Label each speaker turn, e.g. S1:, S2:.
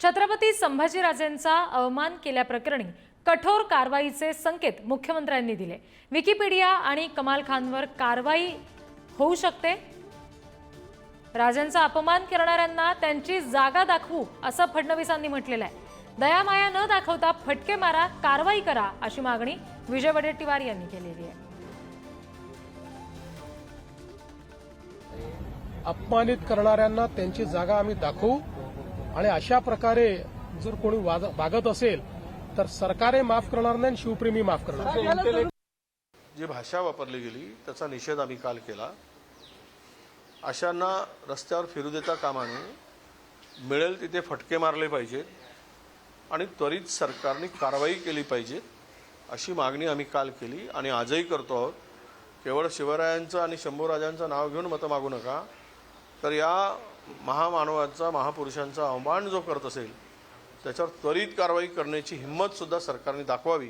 S1: छत्रपती संभाजीराजेंचा अवमान केल्याप्रकरणी कठोर कारवाईचे संकेत मुख्यमंत्र्यांनी दिले। विकिपीडिया आणि कमाल खानवर कारवाई होऊ शकते। राजेंचा अपमान करणाऱ्यांना त्यांची जागा दाखवू असं फडणवीसांनी म्हटलेलं आहे। दयामाया न दाखवता फटके मारा, कारवाई करा अशी मागणी विजय वडेट्टीवार यांनी केलेली आहे।
S2: अपमानित करणाऱ्यांना त्यांची जागा आम्ही दाखवू आणि अशा प्रकारे जर कोणी वागत असेल तर सरकारही माफ करणार नाही, शिवप्रेमी माफ करणार।
S3: जी भाषा वापरली गेली त्याचा निषेध आम्ही काल केला। अशांना रस्त्यावर फिरू देता कामा नये, मिळेल तिथे फटके मारले पाहिजेत आणि त्वरित सरकारने कारवाई केली पाहिजे अशी मागणी आम्ही काल केली आणि आजही करतो आहोत। केवळ शिवरायांचं आणि शंभूराजांचं नाव घेऊन मतं मागू नका, तर या महामानवाचा, महापुरुषांचा अवमान जो करत असेल त्याच्यावर त्वरित कारवाई करण्याची हिंमत सुद्धा सरकारने दाखवावी।